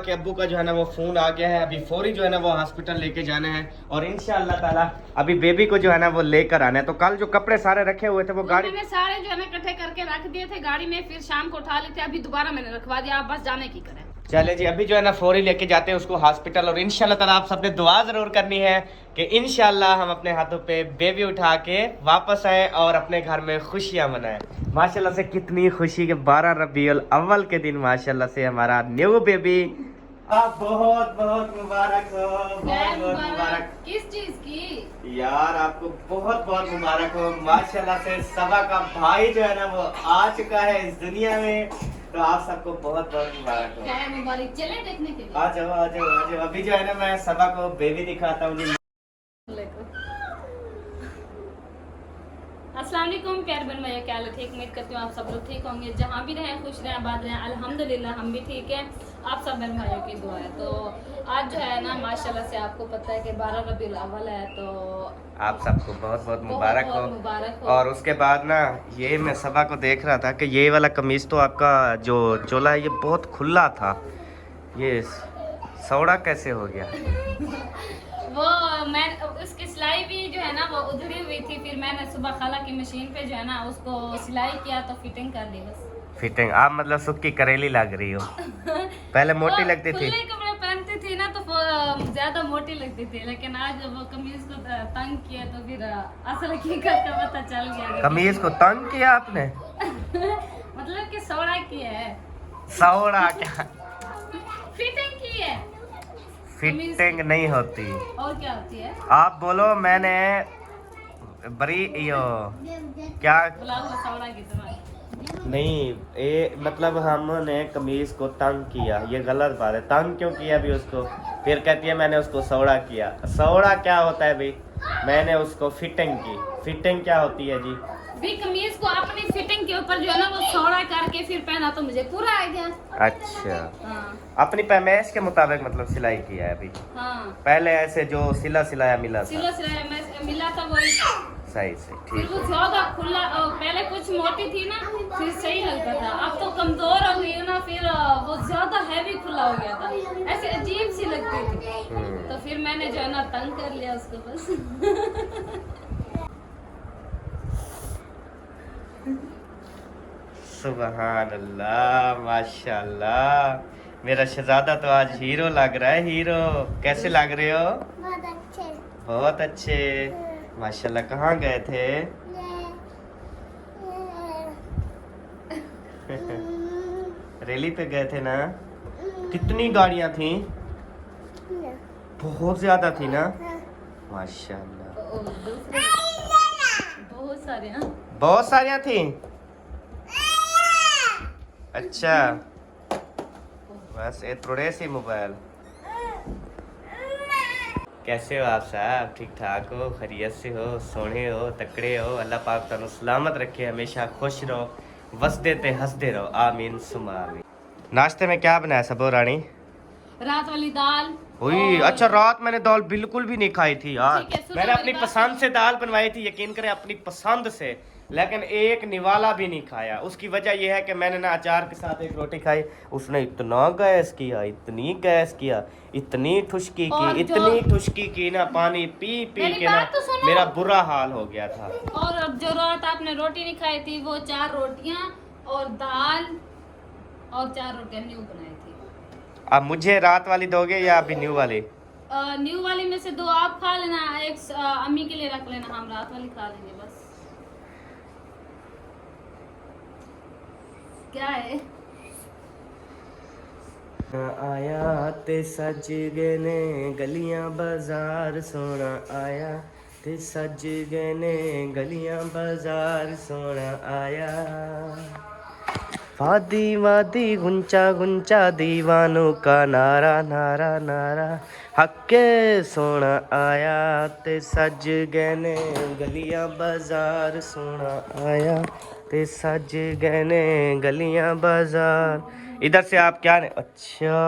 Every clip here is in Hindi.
कि अब्बू का जो है ना वो फोन आ गया है, अभी फौरी जो है ना वो हॉस्पिटल लेके जाना है और इंशाअल्लाह ताला अभी बेबी को जो है ना वो लेकर आना है। तो कल जो कपड़े सारे रखे हुए थे वो गाड़ी मैंने सारे जो है ना इकट्ठे करके रख दिए थे गाड़ी में, फिर शाम को उठा लेते, अभी दोबारा मैंने रखवा दिया, आप बस जाने की करें। चले जी, अभी जो है ना फौरी लेके जाते हैं उसको हॉस्पिटल और इंशाल्लाह ताला आप सबने दुआ जरूर करनी है कि इंशाल्लाह हम अपने हाथों पे बेबी उठा के वापस आए और अपने घर में खुशियां मनाएं। माशाल्लाह से कितनी खुशी के 12 रबीउल अव्वल के दिन माशाल्लाह से हमारा न्यू बेबी। आप बहुत बहुत मुबारक हो, बहुत बहुत मुबारक। किस चीज की यार आपको बहुत बहुत मुबारक हो। माशाल्लाह से सबा का भाई जो है ना वो आ चुका है इस दुनिया में, तो आप सबको बहुत बहुत मुबारक हो। क्या है मुबारक, चले देखने के लिए। आ जाओ आ जाओ आ जाओ। अभी जो है ना मैं सबा को बेबी दिखाता हूँ। अस्सलाम वालेकुम प्यारे बहन भैया, क्या हाल है? ठीक, उम्मीद करती हूँ आप सब लोग ठीक होंगे, जहाँ भी रहें खुश रहें आबाद रहें। अल्हम्दुलिल्लाह हम भी ठीक हैं, आप सब बहन भाइयों की दुआ है। तो आज जो है ना माशाल्लाह से आपको पता है कि 12 रबीउल अव्वल है, तो आप सबको बहुत बहुत मुबारक हो। मुबारक हो। और उसके बाद ना ये मैं सबा को देख रहा था कि ये वाला कमीज तो आपका जो चोला है ये बहुत खुला था, ये सौड़ा कैसे हो गया? वो मैं उसकी सिलाई भी जो है ना वो उधड़ी हुई थी, फिर मैंने सुबह खाला की मशीन पे जो है ना उसको सिलाई किया तो फिटिंग कर दी बस। फिटिंग आप मतलब सुक्की करेली लग रही हो। पहले मोटी लगती थी। खुले कपड़े पहनती थी ना तो ज्यादा मोटी लगती थी, लेकिन आज जब वो कमीज को तंग किया तो फिर असल हकीकत का पता चल गया। कमीज को तंग किया आपने? मतलब कि सौड़ा किया है। सौड़ा क्या? फिटिंग की है। फिटिंग नहीं होती। और क्या होती है? आप बोलो मैंने बड़ी यो क्या बुला हुआ सौड़ा की तरह। नहीं, ये मतलब हमने कमीज को तंग किया, ये गलत बात है। तंग क्यों किया अभी उसको? फिर कहती है मैंने उसको सौड़ा किया। सौड़ा क्या होता है भाई? मैंने उसको फिटिंग की। फिटिंग क्या होती है जी? भी कमीज को अपनी फिटिंग के ऊपर जो है ना वो सौड़ा करके फिर पहना तो मुझे पूरा आइडिया। अच्छा, हाँ अपनी पैमाइश के मुताबिक मतलब सिलाई किया है अभी। हाँ, पहले ऐसे जो सिला सिलाया मिला था। सिला सिलाया मैं मिला था वही। सही सही फिर ठीक वो है। ज्यादा खुला, पहले कुछ मोटी थी ना फिर सही लगता था, अब तो कमजोर हो गई है ना, फिर वो ज्यादा हैवी खुला हो गया था, ऐसे अजीब सी लगती थी। तो फिर मैंने जो है ना तंग कर लिया उसको बस। सुबहान अल्लाह, माशाल्लाह। मेरा शहजादा तो आज हीरो लग रहा है, हीरो। कैसे लग रहे हो? बहुत अच्छे। बहुत अच्छे माशाल्लाह। कहाँ गए थे? रैली पे गए थे ना? कितनी गाड़ियाँ थी? बहुत ज्यादा थी ना? माशाल्लाह बहुत सारे। हाँ बहुत सारियाँ थी। अच्छा, बस ये थोड़े सी मोबाइल। कैसे हो आप साहब? ठीक ठाक हो? खैरियत से हो? सोने हो? तकड़े हो? अल्लाह पाक तुहानू सलामत रखे, हमेशा खुश रहो, वसदे ते हंसदे रहो, आमीन सुमा आमीन। नाश्ते में क्या बनाया सबो रानी? रात वाली दाल। हुई अच्छा, रात मैंने दाल बिल्कुल भी नहीं खाई थी यार। ठीक है, सुनो मैंने मेरी अपनी बात पसंद से दाल बनवाई थी, यकीन करें अपनी पसंद से, लेकिन एक निवाला भी नहीं खाया। उसकी वजह यह है कि मैंने ना अचार के साथ एक रोटी खाई, उसने इतना गैस किया, इतनी गैस किया, इतनी ठुशकी और की, इतनी ठुशकी की ना, पानी पी पी मेरी के ना बात तो सुनो। मेरा बुरा हाल हो गया था। और अब जो रात आपने रोटी नहीं खाई थी वो 4 रोटियां और दाल और 4 रोटियां न्यू बनाई थी। अब मुझे रात वाली दोगे या अभी न्यू वाली? न्यू वाली में से 2 आप खा लेना, एक अम्मी के लिए रख लेना, हम रात वाली खा लेंगे बस। क्या है? आया ते सज गए ने गलियां बाजार, सोना आया ते सज गए ने गलियां बाजार, सोना आया। वादी वादी गुंचा गुंचा दीवानों का नारा नारा नारा, हक्के सोना आया ते सज गए ने गलियां बाजार, सोना आया ते सज गए ने गलियां बाजार। इधर से आप क्या अच्छा,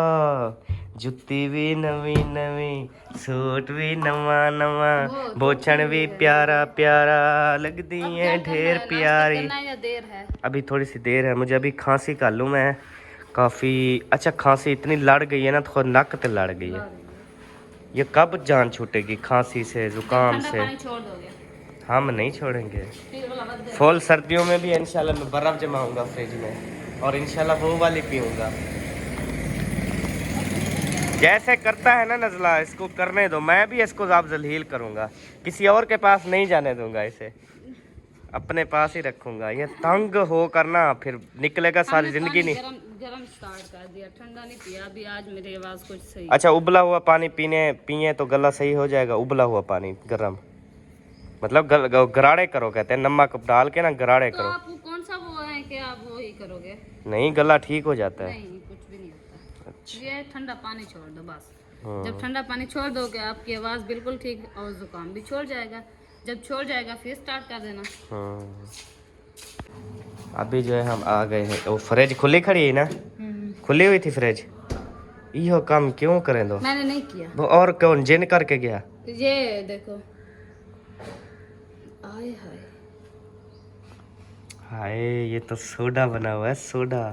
जुत्ती भी नवी नवी, सूट भी नवा नवा, बोछण भी प्यारा प्यारा, लगदी है ढेर प्यारी। करना या देर है? अभी थोड़ी सी देर है, मुझे अभी खांसी कर लूँ मैं, काफ़ी अच्छा खांसी इतनी लड़ गई है ना, थोड़ा नक ते लड़ गई है। ये कब जान छूटेगी खांसी से, जुकाम ठंडा से? पानी छोड़ दोगे हम नहीं छोड़ेंगे। फिर वाला बंद है। फुल सर्दियों में भी इंशाल्लाह मैं बर्फ़ जमाऊंगा फ्रिज में, और इंशाल्लाह वो वाली पीऊंगा। जैसे करता है ना नज़ला, इसको करने दो, मैं भी इसको आप जलील करूंगा, किसी और के पास नहीं जाने दूंगा, इसे अपने पास ही रखूंगा। ये तंग हो करना फिर निकलेगा सारी हमने जिंदगी पानी नहीं। गरम स्टार्ट कर दिया, ठंडा नहीं पिया अभी। आज मेरी आवाज़ कुछ सही। अच्छा, उबला हुआ पानी पिए तो गला सही हो जाएगा। उबला हुआ पानी गरम, मतलब गराड़े करो कहते हैं, नमक डाल के ना गराड़े तो करो। आप कौन सा वो है कि आप वो ही करोगे? नहीं, गला ठीक हो जाता है। नहीं, कुछ भी नहीं होता। अच्छा। ये ठंडा पानी छोड़ दो बस। हाँ। जब ठंडा पानी छोड़ दोगे आपकी आवाज़ बिल्कुल ठीक, और जुकाम भी छोड़ जाएगा। जब छोड़ जाएगा फिर स्टार्ट कर देना। हाँ। अभी जो है हम आ गए हैं, वो फ्रिज खुली खड़ी है ना, खुली हुई थी फ्रिज। यो काम क्यों करें दो? मैंने नहीं किया। वो और कौन जिन करके गया? ये देखो, आए हाय हाय, ये तो सोडा बना हुआ है, सोडा।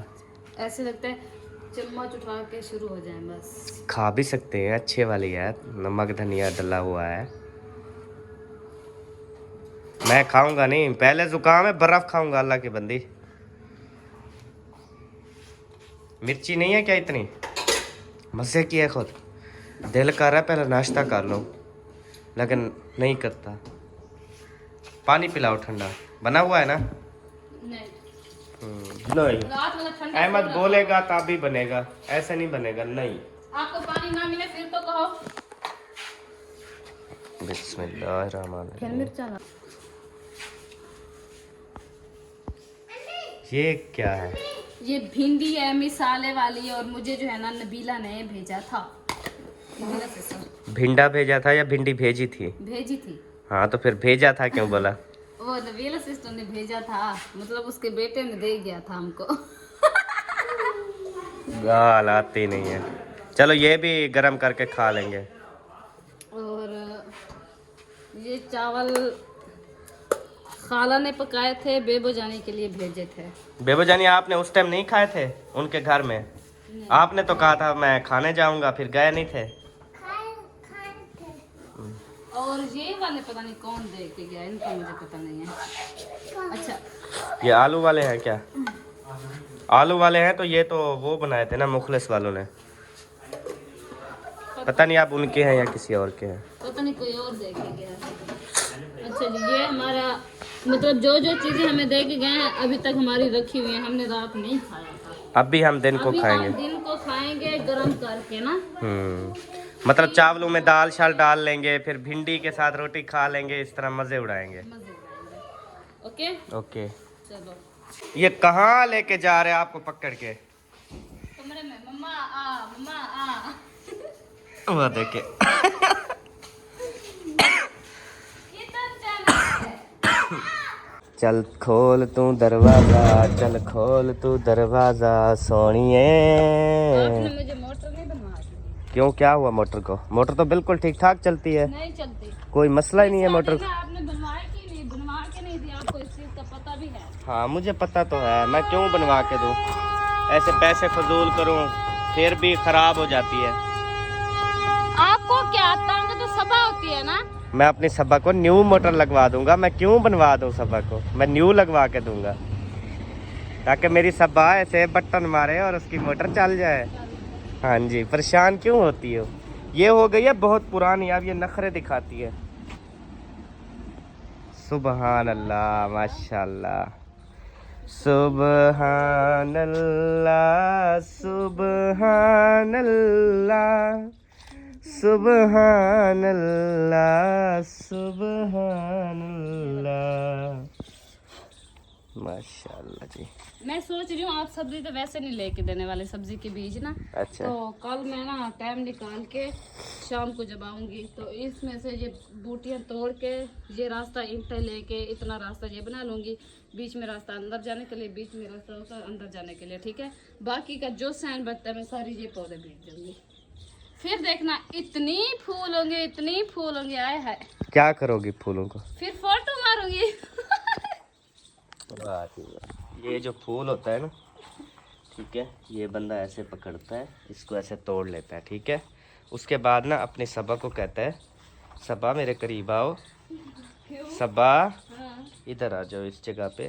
ऐसे लगता है चम्मच उठा के शुरू हो जाए बस। खा भी सकते हैं, अच्छे वाली है, नमक धनिया डला हुआ है। मैं खाऊंगा नहीं, पहले जुकाम है, बर्फ खाऊंगा अल्लाह की बंदी। मिर्ची नहीं है क्या इतनी? मज़े की है खुद, दिल कर रहा है पहले नाश्ता कर लो, लेकिन नहीं करता। पानी पिलाओ, ठंडा बना हुआ है ना? नहीं, नहीं। रात वाला ठंडा अहमद छोड़ बोलेगा तभी बनेगा, ऐसे नहीं बनेगा। नहीं, रहा। आपको पानी ना मिले फिर तो कहो। बिस्मिल्लाहिर्रहमानिर्रहीम। मिर्चा ये क्या है? ये भिंडी है मिसाले वाली, और मुझे जो है ना नबीला ने भेजा था। नबीला सिस्टर भिंडा भेजा था या भिंडी भेजी थी? भेजी थी। हाँ, तो फिर भेजा था क्यों बोला? वो नबीला सिस्टर ने भेजा था, मतलब उसके बेटे ने दे गया था हमको। गाल आती नहीं है। चलो ये भी गरम करके खा लेंगे। और ये चावल खाला ने पकाए थे, बेबो जाने के लिए भेजे थे। बेबो जानी आपने उस टाइम नहीं खाए थे उनके घर में? आपने तो कहा था मैं खाने जाऊंगा, फिर गए नहीं थे। और ये वाले पता नहीं कौन दे के गया, इनका मुझे पता नहीं है। अच्छा, ये आलू वाले हैं क्या? आलू वाले हैं, तो ये तो वो बनाए थे ना मुखलिस वालों ने। पता नहीं आप उनके हैं या किसी और के हैं। पता नहीं कोई और दे के गया है। अच्छा जी, ये हमारा मतलब जो जो चीजें हमें दे के गए हैं अभी तक हमारी रखी हुई है, हमने रात नहीं खाया था। अब भी हम दिन को अभी खाएंगे। हम दिन को खाएंगे गरम करके ना। मतलब चावलों में दाल शाल डाल लेंगे, फिर भिंडी के साथ रोटी खा लेंगे, इस तरह मजे उड़ाएंगे। मजे उड़ाएंगे। Okay okay. चलो। ये कहाँ लेके जा रहे हैं आपको पकड़ के? कमरे में। मम्मा आ, मम्मा आ। वो देखे। किधर जाना है? चल खोल तू दरवाजा, चल खोल तू दरवाजा सोनिए। आपने मुझे मोटर नहीं बनवा दी। क्यों, क्या हुआ मोटर को? मोटर तो बिल्कुल ठीक ठाक चलती है, नहीं चलती। कोई मसला ही नहीं है मोटर। आपने बनवाई कि नहीं, बनवा के नहीं दी, आपको इस चीज का पता भी है। हाँ, मुझे पता तो है, मैं क्यों बनवा के दूं? ऐसे पैसे फजूल करूं फिर भी खराब हो जाती है। आपको क्या तंग तो सबा होती है ना। मैं अपनी सबा को न्यू मोटर लगवा दूंगा, मैं क्यों बनवा दूं सबा को? मैं न्यू लगवा के दूंगा ताकि मेरी सबा ऐसे बटन मारे और उसकी मोटर चल जाए। हाँ जी, परेशान क्यों होती हो? ये हो गई है बहुत पुरानी, अब ये नखरे दिखाती है। सुबहान अल्लाह, माशाल्लाह, सुबहान अल्लाह, सुबहान अल्लाह, सुबहान अल्लाह, सुबहान अल्लाह, माशाल्लाह जी। मैं सोच रही हूँ आप सब्जी तो वैसे नहीं लेके देने वाले, सब्जी के बीज ना। अच्छा। तो कल मैं ना टाइम निकाल के शाम को जब आऊँगी तो इसमें से ये बूटियाँ तोड़ के ये रास्ता ईंटें लेके इतना रास्ता ये बना लूँगी, बीच में रास्ता अंदर जाने के लिए, बीच में रास्ता होता है अंदर जाने के लिए, ठीक है। बाकी का जो सैन बचता है मैं सारी ये पौधे बीज दूँगी, फिर देखना इतनी फूल होंगे, इतनी फूल होंगे, आए है। क्या करोगी फूलों को? फिर फोटो मारूंगी। ये जो फूल होता है ना, ठीक है, ये बंदा ऐसे पकड़ता है, इसको ऐसे तोड़ लेता है। ठीक है, उसके बाद ना अपने सबा को कहता है, सबा मेरे करीब आओ, सबा इधर आ जाओ, इस जगह पे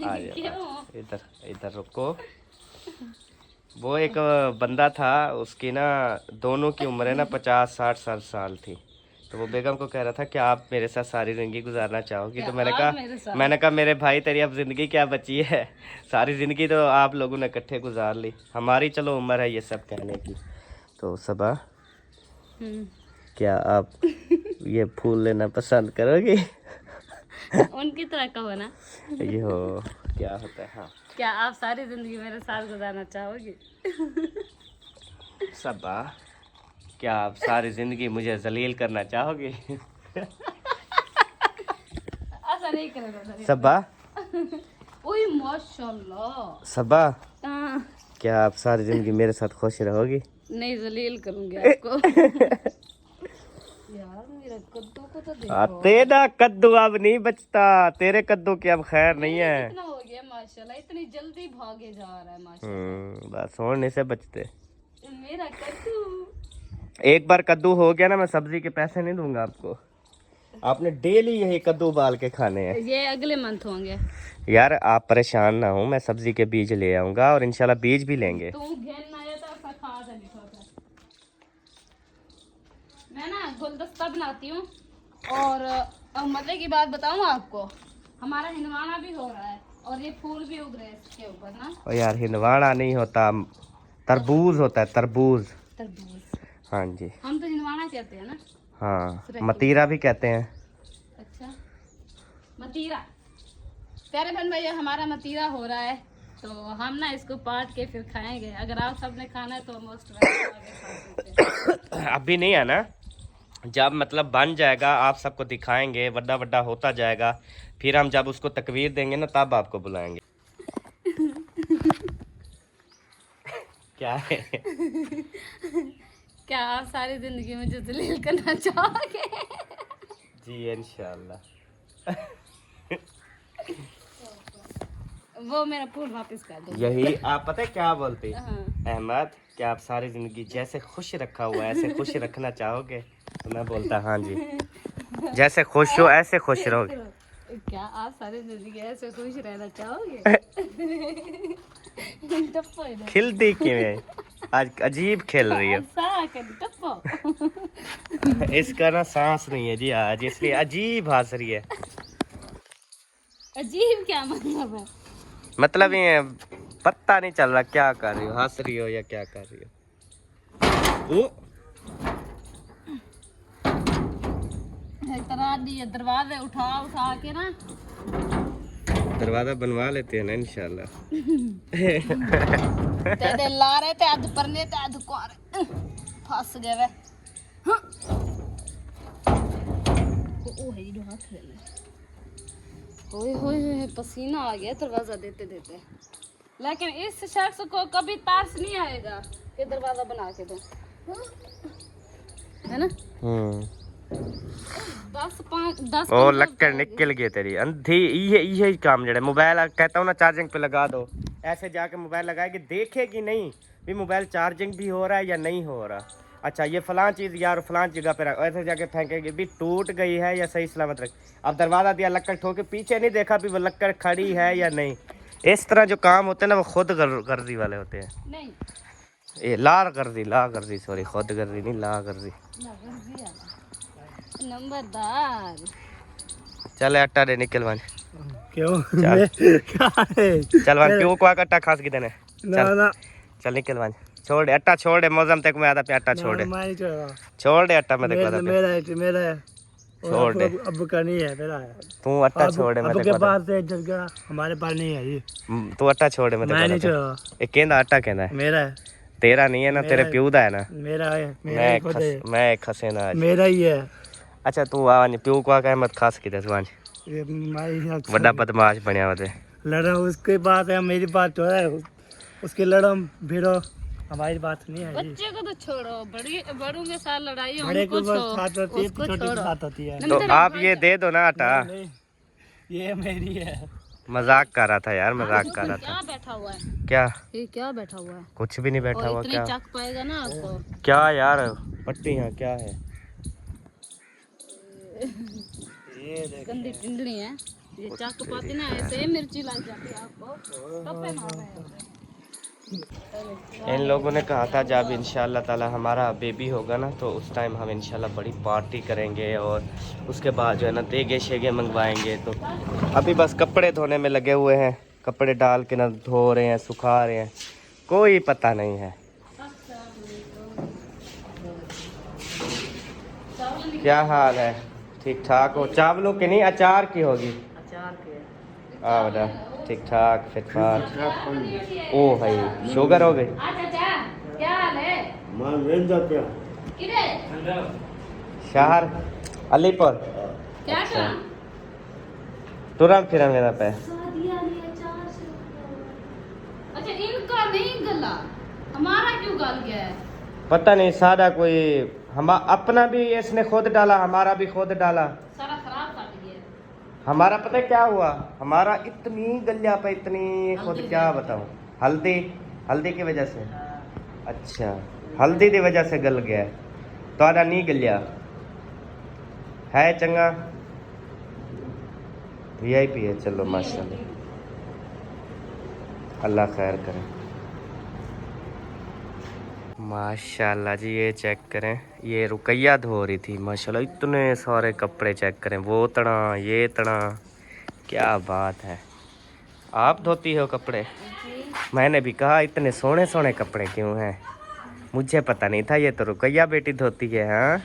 आ जाओ, इधर इधर रुको। वो एक बंदा था, उसकी ना दोनों की उम्र है ना 50-60 साल थी। तो वो बेगम को कह रहा था कि आप मेरे साथ सारी ज़िंदगी गुजारना चाहोगी? तो मैंने कहा मेरे भाई तेरी अब ज़िंदगी क्या बची है, सारी ज़िंदगी तो आप लोगों ने इकट्ठे गुजार ली, हमारी चलो उम्र है ये सब कहने की। तो सबा क्या आप ये फूल लेना पसंद करोगे? उनकी तरह कहो ना। ये हो क्या होता है। हाँ, क्या आप सारी जिंदगी मेरे साथ गुजारना चाहोगे? सबा क्या आप सारी जिंदगी मुझे जलील करना चाहोगे? ऐसा नहीं करेगा सबा। ओए माशाल्लाह। सबा हाँ। क्या आप सारी जिंदगी मेरे साथ खुश रहोगी? नहीं, जलील करूंगी आपको। यार मेरा कद्दू को तो देखो। तेरा कद्दू अब नहीं बचता, तेरे कद्दू की अब खैर नहीं है। इतना हो गया माशाल्लाह, इतनी जल्दी भागे जा रहा है माशाल्लाह। बस होने से बचते। मेरा कद्दू एक बार कद्दू हो गया ना, मैं सब्जी के पैसे नहीं दूंगा आपको, आपने डेली यही कद्दू उबाल के खाने हैं। ये अगले मंथ होंगे। यार आप परेशान ना हो, मैं सब्जी के बीज ले आऊंगा और इंशाल्लाह बीज भी लेंगे। तू घेन ना आया तो ऐसा खा जा नहीं होता। मैं ना गुलदस्ता बनाती हूँ और मजे की बात बताऊँ आपको, हमारा हिंदवाना भी हो रहा है और ये फूल भी उग रहे हैं इसके ऊपर ना। और यार हिंदवाना नहीं होता, तरबूज होता है, तरबूज। तरबूज। हाँ जी, हम तो हिंदवाना कहते हैं ना। हाँ, मतीरा भी कहते हैं। अच्छा, मतीरा। प्यारे बहन भाई, हमारा मतीरा हो रहा है तो हम ना इसको पाट के फिर खाएंगे। अगर आप सबने खाना है तो मोस्ट वेलकम। अभी नहीं है ना, जब मतलब बन जाएगा आप सबको दिखाएंगे, बड़ा बड़ा होता जाएगा, फिर हम जब उसको तकवीर देंगे ना तब आपको बुलाएंगे। क्या है? क्या आप सारी जिंदगी मुझे जलील करना चाहोगे? जी इंशाल्लाह। वो मेरा फूल वापस कर दो। यही आप पता है क्या बोलते हाँ। अहमद, क्या आप सारी जिंदगी जैसे खुश रखा हुआ है ऐसे खुश रखना चाहोगे? तो मैं बोलता हाँ जी, जैसे खुश हो ऐसे खुश रहोगे। क्या आप सारी जिंदगी ऐसे खुश रहना चाहोगे? खिलती क्यों? आज अजीब खेल रही है। इसका ना सांस नहीं है जी आज, इसलिए अजीब हंस रही है। अजीब क्या मतलब है? मतलब ये पता नहीं चल रहा क्या कर रही हो, हंस रही हो या क्या कर रही हो। ओ दरवाजे उठा के ना दरवाजा बनवा लेते हैं ना इंशाल्लाह। ते ला रहे थे अध परने ते अध कुआरे फंस गए वे। ओ है जो हाथ ले ले। ओए होए पसीना आ गया दरवाजा देते देते। लेकिन इस शख्स को कभी तरस नहीं आएगा कि दरवाजा बना के दो, है ना? 10 ओ लक्कड़ निकल गई तेरी अंधी। ये काम जड़े मोबाइल कहता हूँ ना चार्जिंग पे लगा दो, ऐसे जाके मोबाइल लगाएगी, देखेगी नहीं भी मोबाइल चार्जिंग भी हो रहा है या नहीं हो रहा। अच्छा ये फलां चीज़ यार फलां जगह पे रख, ऐसे जाके फेंकेगी भी टूट गई है या सही सलामत रख। अब दरवाज़ा दिया लक्कड़ ठोके, पीछे नहीं देखा भी वो लक्कड़ खड़ी है या नहीं। इस तरह जो काम होते हैं ना वो खुद गर्जी वाले होते हैं। नहीं ये ला गर्जी सॉरी, खुद गर्जी नहीं, ला गर्जी। नंबरदार चल आटा दे निकल वन। क्यों? चल वन क्यों को आटा खास की देने। ना ना चल निकल वन, छोड़ दे आटा, छोड़ दे मौसम तक में आधा पे आटा छोड़ दे, छोड़ दे आटा मैं देखो मेरा छोड़ दे। अब का नहीं है, मेरा है। तू आटा छोड़ दे मैं अब के देखो पास है जगह, हमारे पास नहीं है ये। तू आटा छोड़ दे मैं मैं नहीं देखो। छोड़ा, ये केंदा आटा केंदा है? मेरा है। तेरा नहीं है ना, तेरे प्यू दा है ना। मेरा है, मेरा ही खुद है। मैं खसे ना आज। मेरा ही है। अच्छा तू आवाज प्यू को आके मत खास की दे सुवान, ये मैं बड़ा बदमाश बनया वदे। लड़ा उसके बात है, मेरी बात तो है, उसके लड़ो भिड़ो, हमारी बात नहीं है। बच्चे को तो छोड़ो, बड़ों के साथ लड़ाई बड़े को उनको साथ होती है, उसको छोटी की छोड़ो। बात होती है। तो आप ये दे दो ना आटा। नहीं, ये मेरी है। मजाक कर रहा था यार, मजाक कर रहा क्या था। बैठा हुआ है? क्या? ये क्या बैठा हुआ है? कुछ भी नहीं बैठा और हुआ। इतनी क्या चक पाएगा ना आपको। क्या यार पट्टियाँ क्या है? गंदी टिंडली है ये, चक पाती ना ऐसे मिर्ची लग जाती है आपको। कपड़े मार रहे हैं। इन लोगों ने कहा था जब इंशाल्लाह ताला हमारा बेबी होगा ना तो उस टाइम हम इंशाल्लाह बड़ी पार्टी करेंगे और उसके बाद जो है ना देगे शेगे मंगवाएंगे। तो अभी बस कपड़े धोने में लगे हुए हैं, कपड़े डाल के ना धो रहे हैं, सुखा रहे हैं, कोई पता नहीं है। क्या हाल है? ठीक ठाक हो? चावलों की नहीं अचार की होगी। अचार के बेटा ठीक ठाक फिट फाट। ओ भाई शुगर हो गई। क्या हाल है? शहर अलीपुर। क्या अच्छा। काम? तुरंत फिर मेरा पे अच्छा इनका नहीं गला, हमारा क्यों गल गया है? पता नहीं सादा कोई हम अपना भी इसने खुद डाला, हमारा भी खुद डाला। सारा खराब काट गया। हमारा पता है क्या हुआ? हमारा इतनी गलिया पे इतनी खुद क्या बताऊं। हल्दी, हल्दी की वजह से। अच्छा हल्दी की वजह से गल गया है। तो आधा नहीं गलिया है चंगा VIP है। चलो माशाल्लाह, अल्लाह खैर करे। माशाल्लाह जी ये चेक करें, ये रुकैया धो रही थी माशाल्लाह, इतने सारे कपड़े चेक करें, वो तना ये तना, क्या बात है। आप धोती हो कपड़े? मैंने भी कहा इतने सोने सोने कपड़े क्यों हैं, मुझे पता नहीं था ये तो रुकैया बेटी धोती है। हाँ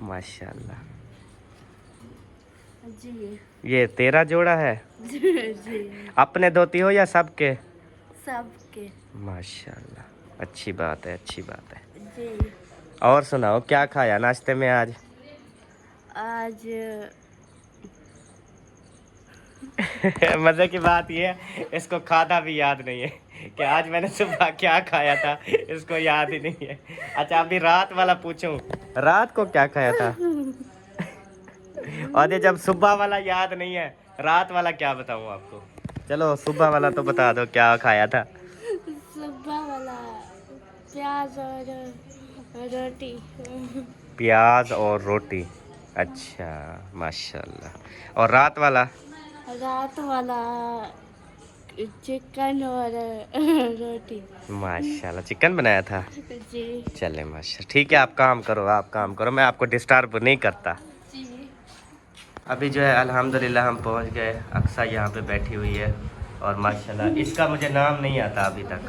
माशाल्लाह। जी ये तेरा जोड़ा है? जी अपने धोती हो या सबके? सबके माशाल्लाह अच्छी बात है, अच्छी बात है। जी। और सुनाओ क्या खाया नाश्ते में आज? आज मजे की बात ये है इसको खाना भी याद नहीं है कि आज मैंने सुबह क्या खाया था, इसको याद ही नहीं है। अच्छा अभी रात वाला पूछूं, रात को क्या खाया था? और ये जब सुबह वाला याद नहीं है, रात वाला क्या बताऊं आपको? चलो सुबह वाला तो बता दो क्या खाया था। सुबह वाला प्याज और रोटी। प्याज और रोटी। अच्छा माशाल्लाह। और रात वाला? रात वाला चिकन और रोटी। माशाल्लाह चिकन बनाया था। जी चले माशाल्लाह, ठीक है आप काम करो, आप काम करो, मैं आपको डिस्टर्ब नहीं करता। जी। अभी जो है अल्हम्दुलिल्लाह हम पहुंच गए। अक्सा यहाँ पे बैठी हुई है और माशाल्लाह इसका मुझे नाम नहीं आता अभी तक।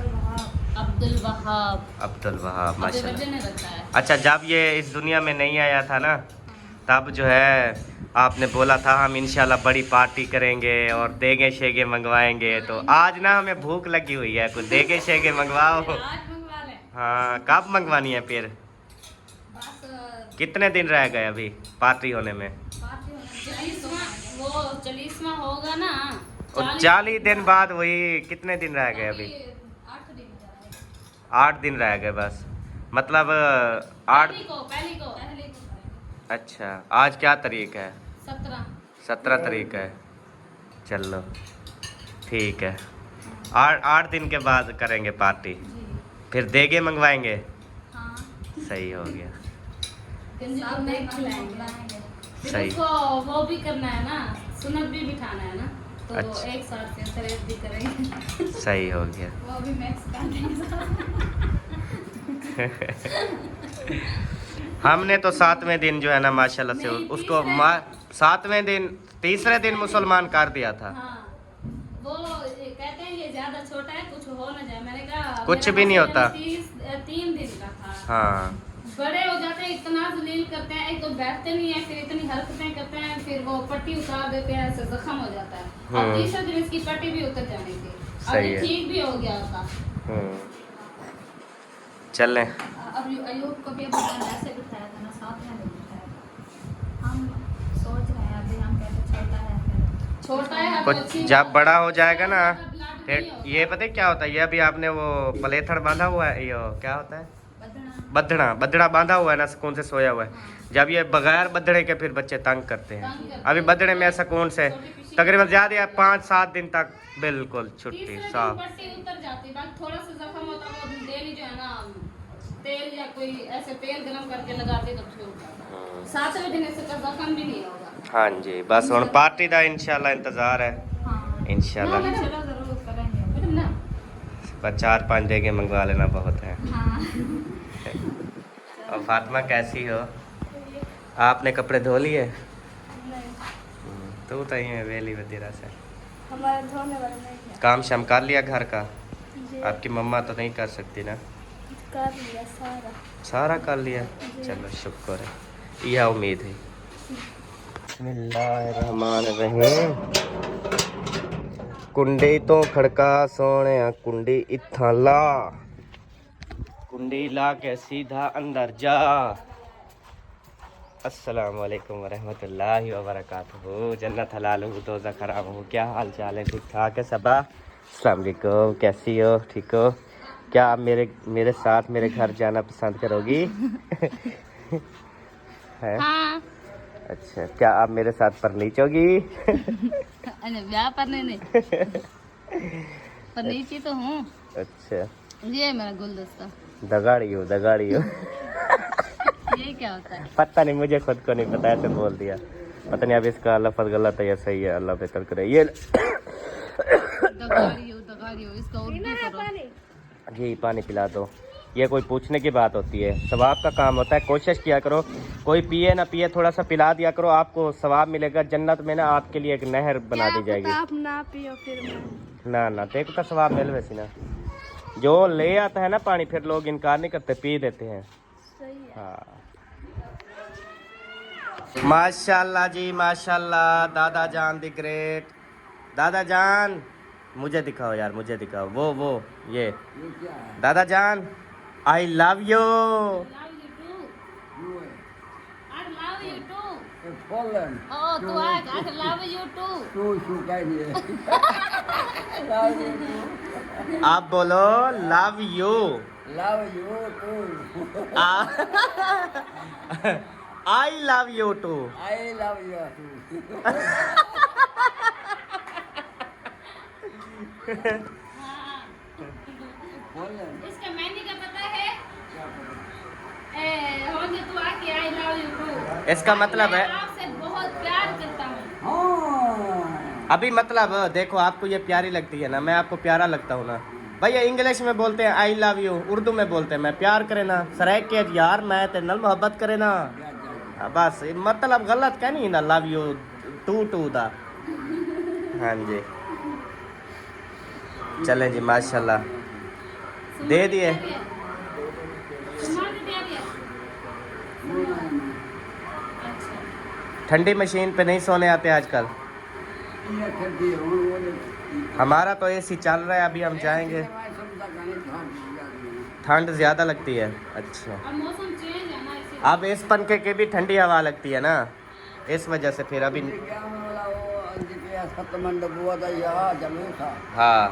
अब्दुल वहाब। अब्दुल वहाब माशाल्लाह। ने रखा है। अच्छा जब ये इस दुनिया में नहीं आया था ना तब जो है आपने बोला था हम इंशाल्लाह बड़ी पार्टी करेंगे और देगे शेगे मंगवाएंगे। तो आज ना हमें भूख लगी हुई है, कुछ देगे शेगे मंगवाओ। आज मंगवा ले। हाँ कब मंगवानी है फिर? बस कितने दिन रह गए अभी पार्टी होने में? 40वां होगा ना। और 40 दिन बाद वही कितने दिन रह गए अभी? 8 दिन 8 दिन रह गए बस, मतलब 8। पहली को अच्छा आज क्या तारीख है? 17 17। तारीख है। चलो ठीक है, 8 दिन के बाद करेंगे पार्टी, फिर देगे मंगवाएंगे। हाँ सही हो गया। सब देख लेंगे। फिर सही। उसको वो भी करना है ना, सुन्नत भी बिठाना है ना, तो अच्छा। एक साथ से सरेद भी करेंगे। सही हो गया। वो भी मिक्स कर देंगे। हमने तो 7वें दिन जो है ना माशाल्लाह से नहीं, उसको तीसरे- 7वें दिन, तीसरे दिन मुसलमान कर दिया था। हाँ वो कहते हैं ये ज्यादा छोटा है कुछ हो ना जाए, मैंने कहा कुछ मेरा भी नहीं बच्चा होता। 3 दिन का था। हाँ बड़े हो जाते हैं इतना जलील करते हैं, एक तो बैठते नहीं है, फिर इतनी हरकतें करते हैं, फिर वो पट्टी उतार देते हैं, ऐसे जख्म हो जाता है। और तीसरे दिन इसकी पट्टी भी उतर जानी थी, सही अभी है। ठीक भी हो गया था। चलें। अब अयूब को भी अभी ऐसे बिठाया था ना, साथ में नहीं बिठाया था। हम सोच रहे हैं अभी, हम कहते छोटा है अब कुछ अच्छी जब बड़ा हो जाएगा ना ब्लड फिर नहीं होगा। ये पता है क्या होता है, ये अभी आपने वो पलेथड़ बांधा हुआ है, ये क्या होता है, बदना। बदड़ा, बदड़ा बांधा हुआ है ना, सुकून से सोया हुआ है। जब ये बगैर बदड़े के फिर बच्चे तंग करते हैं। तंग करते अभी हैं। बदड़े में सुकून से छोटी पीछे तकरीबन ज्यादा 5-7 दिन तक बिल्कुल छुट्टी तीसरे दिन साफ। पट्टी उतर जाती, बाकी थोड़ा सा जख्म होता है वो डेली जो है ना तेल या कोई ऐसे तेल गरम करके लगाते तो ठीक होता है। 7वें दिन ऐसे का जख्म भी नहीं होगा। हाँ जी, बस हुण पार्टी दा इंशाल्लाह इंतजार है। हाँ इंशाल्लाह ना, चलो जरूर करेंगे फिर ना। पर 4-5 देगे मंगवा लेना बहुत है। हाँ और फातिमा कैसी हो? आपने कपड़े धो लिए? तो है वेली वगैरह से हमारे धोने वाला नहीं है। काम शाम कर लिया घर का? जी आपकी मम्मा तो नहीं कर सकती ना? कर लिया सारा। सारा कर लिया, चलो शुक्र है, यह उम्मीद है। बिस्मिल्लाहिर्रहमानिर्रहीम। कुंडी तो खड़का सोने कुंडी इत्था ला, कुंडी ला के सीधा अंदर जा। अस्सलाम वालेकुम वरहमतुल्लाहि वबरकातुहू। जन्नत हलाल हो दोज़ख हराम हो। क्या हाल चाल है? ठीक ठाक है सबा? अस्सलाम वालेकुम, कैसी हो? ठीक हो? क्या आप मेरे साथ मेरे घर जाना पसंद करोगी? है? हाँ अच्छा, क्या आप मेरे साथ फर्नीचोगी? ब्याह करने नहीं पर नीचे तो हूँ। अच्छा, ये है मेरा गुलदस्ता। दगाड़ी हो। ये क्या होता है? पता नहीं, मुझे खुद को नहीं पता, ऐसे बोल दिया। पता नहीं अब इसका लफ्ज़ गलत है या सही है, अल्लाह बेहतर करे। ये दगाड़ी हो इसका उर्दू करो। जी पानी पिला दो। ये कोई पूछने की बात होती है? सवाब का काम होता है। कोशिश किया करो, कोई पिए ना पिए थोड़ा सा पिला दिया करो, आपको सवाब मिलेगा। जन्नत में ना आपके लिए एक नहर बना दी जाएगी। आप ना पियो फिर मैं। ना देखो तो सवाब मिल वैसी ना। जो ले आता है ना पानी, फिर लोग इनकार नहीं करते, पी देते हैं। सही है। हाँ माशाल्लाह जी माशाल्लाह। दादा जान दी ग्रेट। दादा जान मुझे दिखाओ यार, मुझे दिखाओ। वो ये दादा जान, आई लव यू। आप बोलो love you. I love you too. इसका मैंने का पता है? होंगे तो आके आई लव यू टू। इसका मतलब है आपसे बहुत प्यार करता हूँ। अभी मतलब देखो, आपको ये प्यारी लगती है ना, मैं आपको प्यारा लगता हूँ ना। भैया इंग्लिश में बोलते हैं आई लव यू, उर्दू में बोलते हैं मैं प्यार करे ना। सरैक के यार मैं तेरे नाल मोहब्बत करे ना, बस मतलब गलत कह नहीं ना। लव यू टू दा। हाँ जी, चलें जी माशाल्लाह दे दिए। ठंडी मशीन पे नहीं सोने आते आजकल। हमारा तो एसी चल रहा है, अभी हम जाएंगे। ठंड ज़्यादा लगती है। अच्छा, अब मौसम चेंज है ना, इसी अब इस पंखे की भी ठंडी हवा लगती है ना, इस वजह से फिर अभी हाँ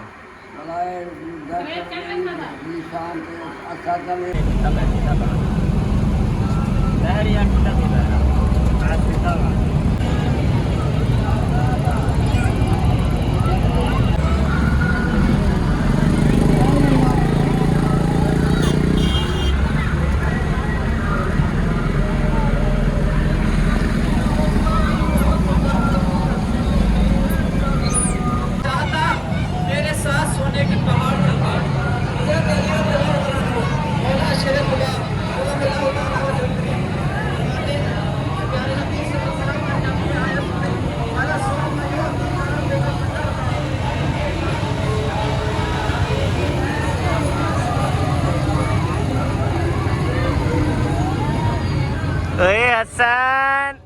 ओए हसन,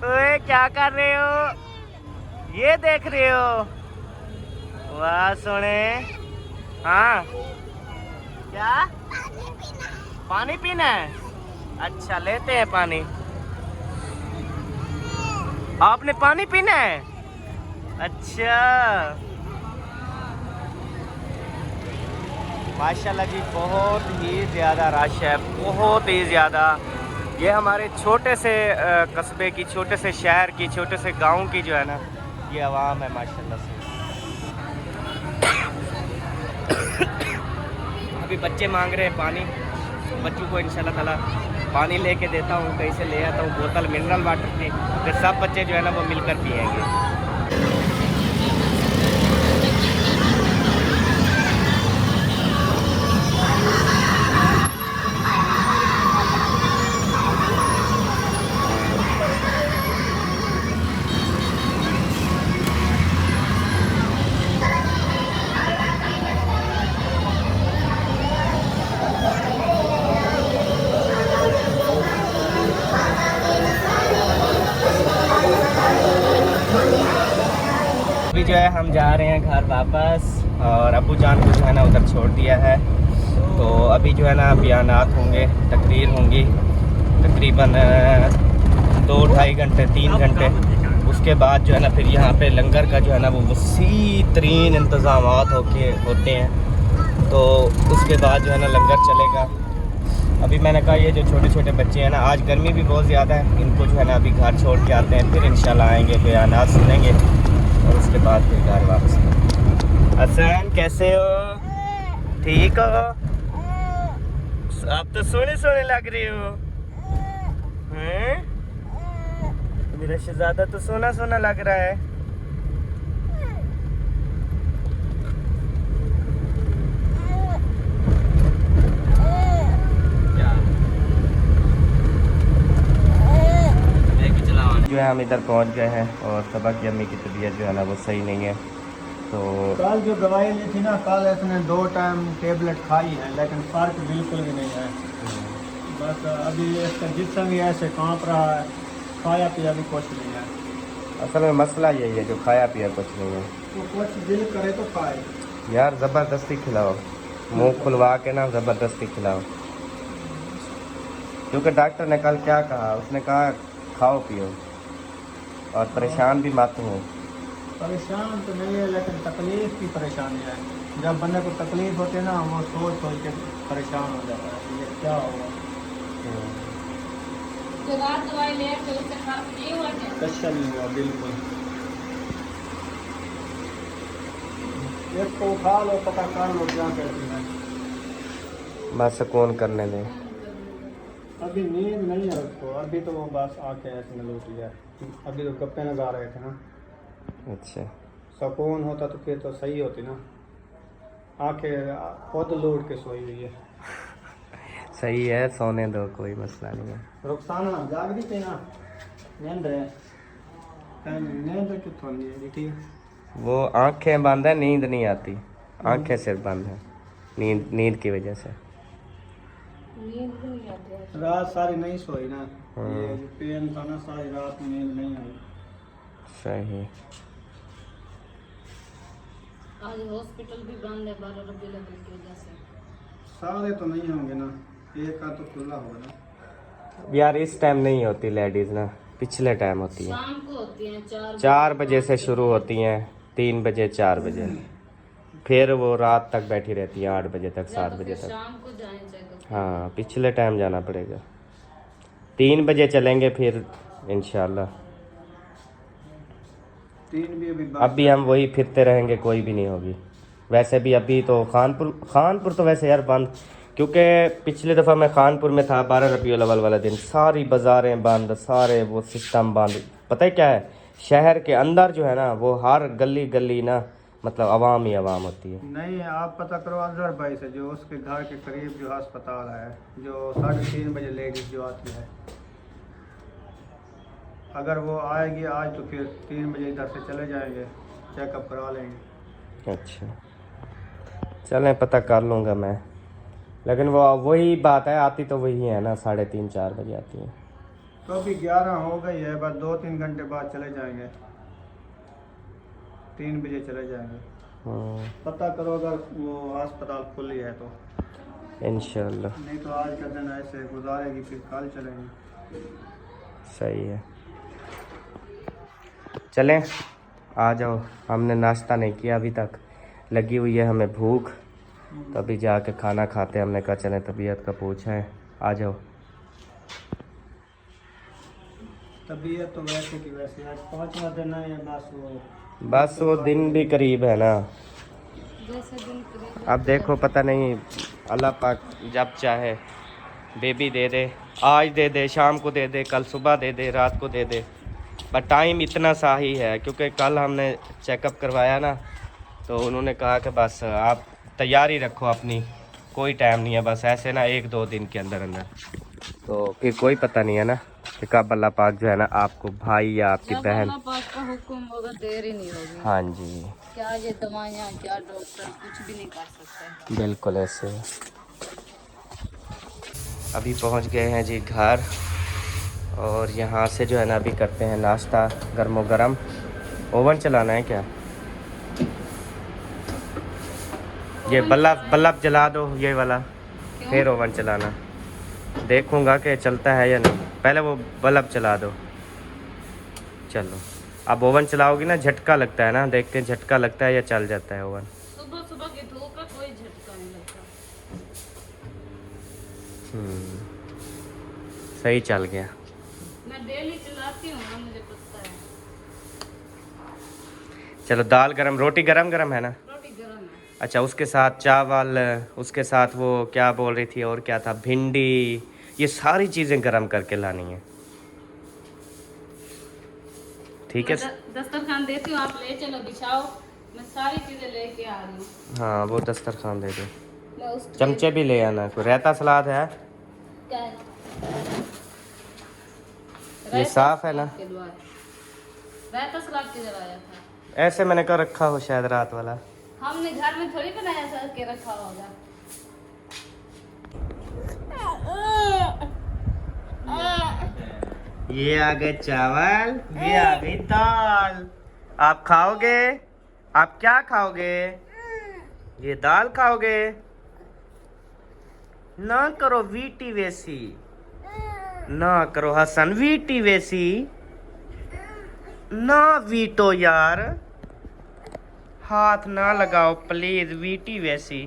ओए क्या कर रहे हो? ये देख रहे हो? वाह सोने। हाँ क्या पानी पीना है? अच्छा लेते हैं पानी। आपने पानी पीना है? अच्छा माशाल्लाह जी, बहुत ही ज़्यादा रश है, बहुत ही ज़्यादा। ये हमारे छोटे से कस्बे की, छोटे से शहर की, छोटे से गांव की जो है ना, ये आवाम है माशाल्लाह से। अभी बच्चे मांग रहे हैं पानी, बच्चों को इंशाल्लाह ताला पानी लेके देता हूँ, कहीं से ले आता हूँ बोतल मिनरल वाटर की, फिर सब बच्चे जो है ना वो मिलकर पिएंगे। अभी जो है हम जा रहे हैं घर वापस, और अबू जान को जो है ना उधर छोड़ दिया है। तो अभी जो है ना बयानात होंगे, तकरीर होंगी तकरीबन 2-2.5 घंटे 3 घंटे। उसके बाद जो है ना फिर यहाँ पे लंगर का जो है ना वो वसी तरीन इंतज़ाम होते हैं। तो उसके बाद जो है ना लंगर चलेगा। अभी मैंने कहा ये जो छोटे छोटे बच्चे हैं ना, आज गर्मी भी बहुत ज़्यादा है, इनको जो है ना अभी घर छोड़ के आते हैं, फिर इंशाल्लाह आएंगे, बयानात सुनेंगे और उसके बाद फिर घर वापस। हसन कैसे हो? ठीक हो? आप तो सोने सोने लग रही हो हैं? मेरा शहजादा तो सोना सोना लग रहा है। जो है हम इधर पहुंच गए हैं और सबा की अम्मी की तबीयत जो है ना वो सही नहीं है। तो कल जो दवाई ली थी ना, कल इसने 2 टाइम टेबलेट खाई है, लेकिन फ़र्क बिल्कुल भी नहीं है। बस अभी इसका जिस्म भी ऐसे कांप रहा है, खाया पिया भी कुछ नहीं है। असल में मसला यही है, जो खाया पिया कुछ नहीं है। तो कुछ दिल करे तो खाए यार, ज़बरदस्ती खिलाओ, मुंह खुलवा के ना ज़बरदस्ती खिलाओ। क्योंकि डॉक्टर ने कल क्या कहा, उसने कहा खाओ पियो और परेशान भी मत हो। परेशान तो नहीं है, लेकिन तकलीफ की परेशानी है। जब बंदे को तकलीफ होती है ना, वो सोच सोच के परेशान हो जाता है ये क्या होगा। जो रात दवाई ले तो उससे फर्क नहीं हुआ क्या? कुछ नहीं हुआ बिल्कुल। एक को उठा लो, पता कर लो क्या कहती है। बस सुकून करने दें। अभी नींद नहीं है उसको, अभी तो वो बस आके ऐसे में लौटी है। अभी तो गप्पे लगा रहे थे ना। अच्छा, सुकून होता तो फिर तो सही होती ना। आके खुद लौट के सोई हुई है। सही है, सोने दो, कोई मसला नहीं है। रुखसाना जाग रही थी ना, नींद है नींद कितों नहीं है ठीक। वो आंखें बंद है, नींद नहीं आती, आंखें सिर्फ बंद है नींद की वजह से। नींद भी नहीं आती है। रात सारी नहीं सोई ना, ये जो पेन था ना, सारी रात में नींद नहीं आई। सही। आज हॉस्पिटल भी बंद है 12 रबी अव्वल की वजह से। सारे तो नहीं होंगे ना, एक का तो खुला होगा ना। यार इस टाइम नहीं होती लेडीज ना, पिछले टाइम होती है। शाम को होती हैं 4 बजे से शुरू होती हैं, 3 बजे 4 बजे, फिर वो रात तक बैठी रहती है 8 बजे तक 7 बजे तक। शाम को जाने चाहिए। हाँ, पिछले टाइम जाना पड़ेगा। 3 बजे चलेंगे फिर इंशाल्लाह। 3 भी अभी हम वही फिरते रहेंगे, कोई भी नहीं होगी। वैसे भी अभी तो खानपुर तो वैसे यार बंद, क्योंकि पिछले दफ़ा मैं खानपुर में था 12 रबीउल अव्वल वाला दिन, सारी बाज़ारें बंद, सारे वो सिस्टम बंद। पता है क्या है, शहर के अंदर जो है ना वो हर गली गली ना मतलब आवाम ही आवाम होती है। नहीं, आप पता करो अजहर भाई से, जो उसके घर के करीब जो अस्पताल है, जो 3:30 बजे लेडीज जो आती है, अगर वो आएगी आज तो फिर 3 बजे इधर से चले जाएंगे, चेकअप करा लेंगे। अच्छा, चलें, पता कर लूँगा मैं। लेकिन वो वही बात है, आती तो वही है ना, 3:30-4 बजे आती है। तो अभी 11 हो गई है, बस 2-3 घंटे बाद चले जाएंगे, 3 बजे चले जाएंगे। पता करो अगर वो अस्पताल खुली है तो इंशाल्लाह। नहीं तो आज का दिन ऐसे गुजारेगी, फिर कल चलेंगे। सही है, चलें, आ जाओ। हमने नाश्ता नहीं किया अभी तक, लगी हुई है हमें भूख, तो अभी जाके खाना खाते हैं। हमने कहा चलें, तबीयत का पूछा है, आ जाओ। तबीयत तो वैसे की वैसे, आज 5वां दिन है, बस वो बस वो दिन भी करीब है ना। जैसे दिन करीब अब देखो पता नहीं अल्लाह पाक जब चाहे बेबी दे दे, आज दे दे, शाम को दे दे, कल सुबह दे दे, रात को दे दे। पर टाइम इतना सा ही है क्योंकि कल हमने चेकअप करवाया ना, तो उन्होंने कहा कि बस आप तैयारी रखो अपनी, कोई टाइम नहीं है, बस ऐसे ना 1-2 दिन के अंदर अंदर। तो फिर कोई पता नहीं है ना कि कब अल्लाह पाक जो है ना आपको भाई या आपकी जब बहन। अल्लाह पाक का हुक्म होगा देर ही नहीं होगी। हाँ जी क्या ये दवाइयाँ, क्या डॉक्टर, कुछ भी नहीं कर सकते। बिल्कुल ऐसे। अभी पहुंच गए हैं जी घर, और यहाँ से जो है ना अभी करते हैं नाश्ता गर्मो गरम। ओवन चलाना है क्या? ये बल्ब जला दो ये वाला, फिर ओवन चलाना। देखूंगा कि चलता है या नहीं, पहले वो बल्ब चला दो। चलो अब ओवन चलाओगी ना, झटका लगता है ना, देख के झटका लगता है या चल जाता है ओवन। सुबह सुबह की धूप का कोई झटका नहीं लगता। सही चल गया। मैं डेली चलाती हूँ ना, मुझे पता है। चलो दाल गरम, रोटी गरम गरम है ना? रोटी गर्म है। अच्छा उसके साथ चावल, उसके साथ वो क्या बोल रही थी और क्या था, भिंडी, ये सारी चीज़ें गरम करके लानी है। ठीक है। दस्तरखान देती हूँ, आप ले चलो बिछाओ, मैं सारी चीजें लेके आ रही हूँ। हाँ वो दस्तरखान दे दो, मैं उस चमचे भी ले आना। कोई रायता सलाद है? ये साफ है ना? रायता सलाद किधर आया था? ऐसे मैंने कर रखा हो शायद रात वाला। हमने घर में थोड़ी बनाया था के रखा होगा। ये आ गए चावल, ये आ गई दाल। आप खाओगे? आप क्या खाओगे? ये दाल खाओगे? ना करो वीटी वैसी, ना करो हसन वीटी वैसी, ना वीटो यार, हाथ ना लगाओ प्लीज वीटी वैसी।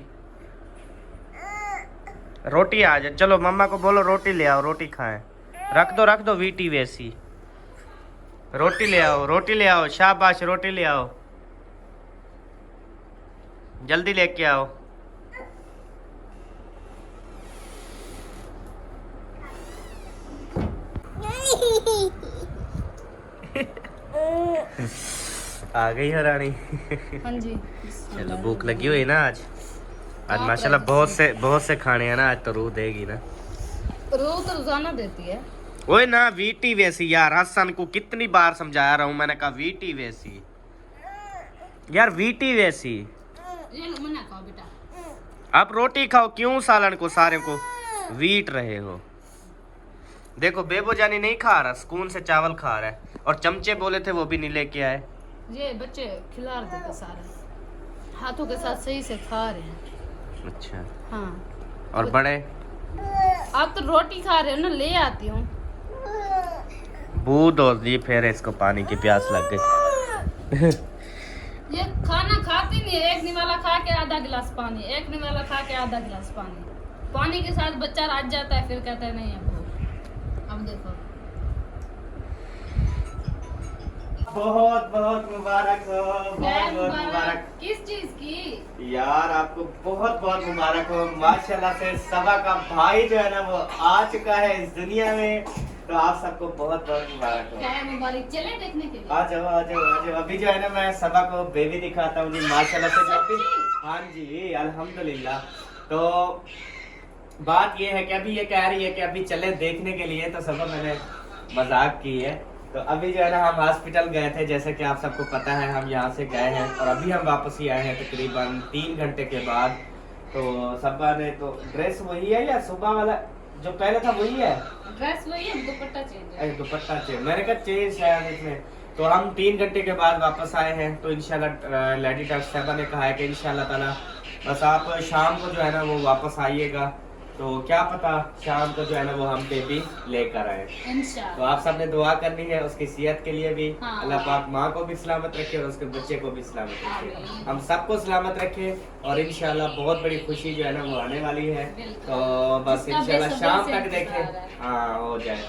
रोटी आ जाए, चलो मम्मा को बोलो रोटी ले आओ, रोटी खाएं। रख दो वीटी वैसी, रोटी ले आओ, रोटी ले आओ, शाबाश रोटी ले आओ, जल्दी लेके आओ। आ गई है रानी। हाँ जी। चलो भूख लगी हुई ना आज माशाल्लाह बहुत से खाने हैं ना आज, तो रूह देगी ना। रूह तो रोजाना देती है। ओए ना वीटी वैसी यार, हसन को कितनी बार समझाया रहा हूँ मैंने, कहा वीटी वैसी यार, वीटी वैसी। ये लो मना खाओ बेटा। आप रोटी खाओ, क्यों सालन को सारे को वीट रहे हो? देखो बेबो जानी नहीं खा रहा, सुकून से चावल खा रहा है, और चमचे बोले थे वो भी नहीं लेके आए। ये बच्चे खिला देते सारे, हाथों के साथ सही से खा रहे हैं। अच्छा हाँ। और बड़े? आप तो रोटी खा रहे हो ना, ले आती हूँ। बूद और दी, फिर इसको पानी की प्यास लग गई। ये खाना खाती नहीं है, एक निवाला खा के आधा गिलास पानी, एक निवाला खा के आधा गिलास पानी। पानी के साथ बच्चा रात जाता है, फिर कहता है नहीं है भूख। अब देखो। बहुत बहुत मुबारक हो, बहुत बहुत मुबारक। किस चीज की? यार आपको बहुत बहुत मुबारक हो, माशाल्लाह से सबा का भाई जो है ना वो आ चुका है इस दुनिया में, तो आप सबको बहुत बहुत मुबारक हो। क्या मुबारक, चले देखने के लिए? आ जाओ आ जाओ आ जाओ। अभी जो है ना मैं सबा को बेबी दिखाता हूँ जी, माशाल्लाह से जो भी। हाँ जी अल्हम्दुलिल्लाह। तो बात ये है कि अभी ये कह रही है कि अभी चले देखने के लिए, तो सबा मैंने मजाक की है। तो अभी जो है ना हम हॉस्पिटल गए थे, जैसे कि आप सबको पता है, हम यहाँ से गए हैं और अभी हम वापस ही आए हैं तकरीबन 3 घंटे के बाद। तो सबा ने तो ड्रेस वही है या सुबह वाला जो पहले था वही है? ड्रेस वही है, दुपट्टा चेंज है। दुपट्टा चेंज, मैंने कहा चेंज है इसमें। तो हम 3 घंटे के बाद वापस आए हैं, तो इंशाल्लाह लेडी डॉक्टर साहबा ने कहा है कि इंशाल्लाह ताला बस आप शाम को जो है ना वो वापस आइएगा, तो क्या पता शाम को जो है ना वो हम बेबी लेकर आए। इंशाल्लाह। तो आप सबने दुआ करनी है उसकी सेहत के लिए भी। हाँ। अल्लाह पाक माँ को भी सलामत रखे और उसके बच्चे को भी सलामत रखे, हम सबको सलामत रखे, और इंशाल्लाह बहुत बड़ी खुशी जो है ना वो आने वाली है। तो बस जिसका इंशाल्लाह बेसब्री शाम से तक इंतजार देखें, है। हाँ हो जाए।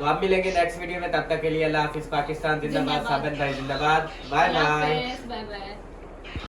तो अब मिलेंगे नेक्स्ट वीडियो में, तब तक के लिए अल्लाह हाफिज। पाकिस्तान जिंदाबाद, साबित भाई जिंदाबाद, बाय बाय। Bye bye.